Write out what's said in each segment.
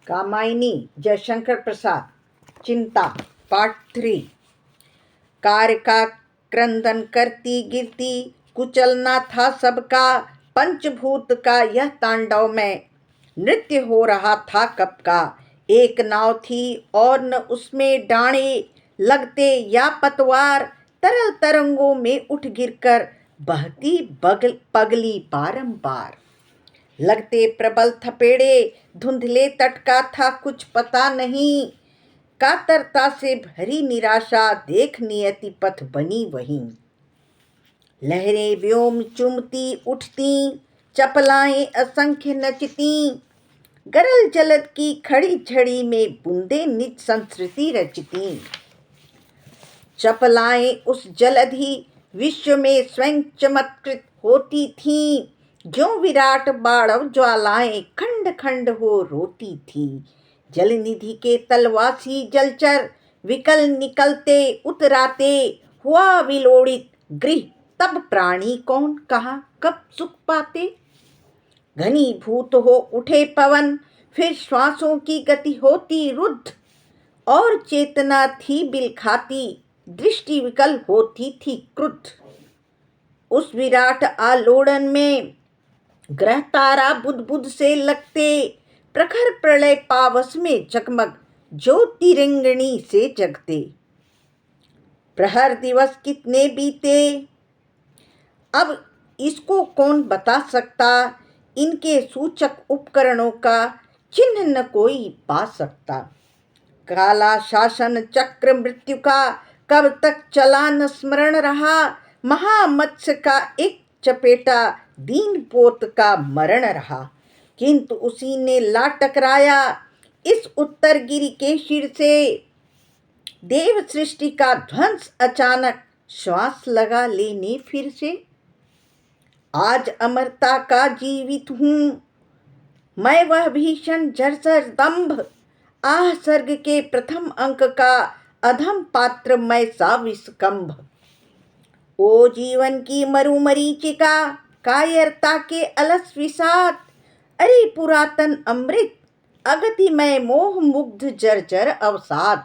कामायनी जयशंकर प्रसाद। चिंता पार्ट 3। कार्य का क्रंदन करती गिरती कुचलना था सबका, पंचभूत का यह तांडव में नृत्य हो रहा था कब का। एक नाव थी और न उसमें डाणे लगते या पतवार, तरल तरंगों में उठ गिरकर बहती पगली बारंबार। लगते प्रबल थपेड़े, धुंधले तट का था कुछ पता नहीं, कातरता से भरी निराशा देख नियति पथ बनी वहीं। लहरें व्योम चुमती उठती, चपलाएं असंख्य नचती, गरल जलद की खड़ी झड़ी में बूंदे निज संस्कृति रचती। चपलाएं उस जलधि विश्व में स्वयं चमत्कृत होती थीं, जो विराट बाणव ज्वालाएं खंड खंड हो रोती थी। जलनिधि के तलवासी जलचर विकल निकलते उतराते, हुआ विलोड़ित गृह तब प्राणी कौन कहाँ कब सुख पाते। घनीभूत हो उठे पवन, फिर श्वासों की गति होती रुद्ध, और चेतना थी बिलखाती, दृष्टि विकल होती थी क्रुद्ध। उस विराट आलोड़न में ग्रह तारा बुध बुध से लगते, प्रखर प्रलय पावस में जगमग ज्योति रिंगणी से जगते। प्रहर दिवस कितने बीते अब इसको कौन बता सकता, इनके सूचक उपकरणों का चिन्ह न कोई पा सकता। काला शासन चक्र मृत्यु का कब तक चला न स्मरण रहा, महामत्स्य का एक चपेटा दीन पोत का मरण रहा। किंतु उसी ने ला टकराया इस उत्तर गिरि के शिर से, देव सृष्टि का ध्वंस अचानक श्वास लगा लेने फिर से। आज अमरता का जीवित हूँ मैं, वह भीषण जर्जर दंभ, आह सर्ग के प्रथम अंक का अधम पात्र मैं सा विस्कंभ। ओ जीवन की मरुमरीचिका, कायरता के अलस विषाद, अरे पुरातन अमृत अगति में मोह मुग्ध जर्जर अवसाद।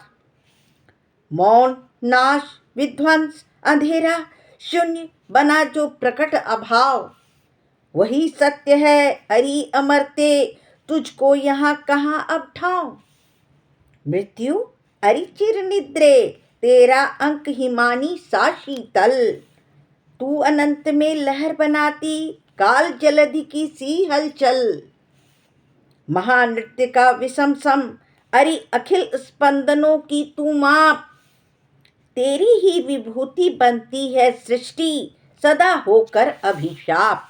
मौन नाश विध्वंस अंधेरा शून्य बना जो प्रकट अभाव, वही सत्य है अरि अमरते, तुझको यहाँ कहाँ अब ठाव। मृत्यु अरि चिर निद्रे, तेरा अंक हिमानी सा शीतल, तू अनंत में लहर बनाती, काल जलधि की सी हलचल। महानृत्य का विषम सम, अरि अखिल स्पंदनों की तू माप, तेरी ही विभूति बनती है सृष्टि सदा होकर अभिशाप।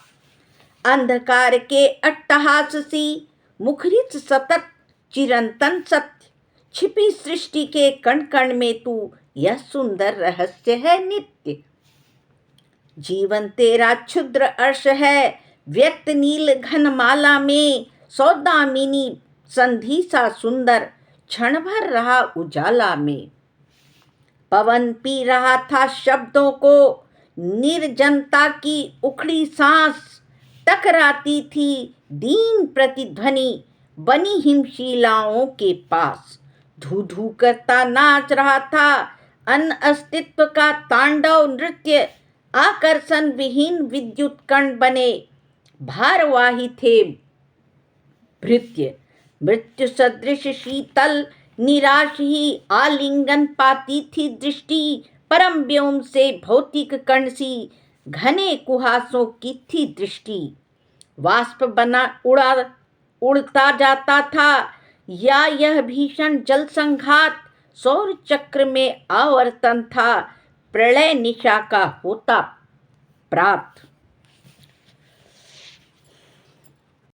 अंधकार के अट्टहास सी मुखरित सतत चिरंतन सत्य, छिपी सृष्टि के कण कण में तू यह सुंदर रहस्य है नित्य। जीवन तेरा क्षुद्र अर्श है व्यक्त नील घनमाला में, सौदामिनी संधि सा सुंदर क्षण भर रहा उजाला में। पवन पी रहा था शब्दों को, निर्जनता की उखड़ी सांस, टकराती थी दीन प्रतिध्वनि बनी हिमशिलाओं के पास। धू धू करता नाच रहा था अन अस्तित्व का तांडव नृत्य, आकर्षण विहीन विद्युत कण बने भारवाही थे भृत्य। मृत्यु सदृश शीतल निराश ही आलिंगन पाती थी दृष्टि, परम व्योम से भौतिक कण सी घने कुहासों की थी दृष्टि। वाष्प बना उड़ता जाता था, या यह भीषण जल संघात सौर चक्र में आवर्तन था, प्रलय निशा का होता प्रात।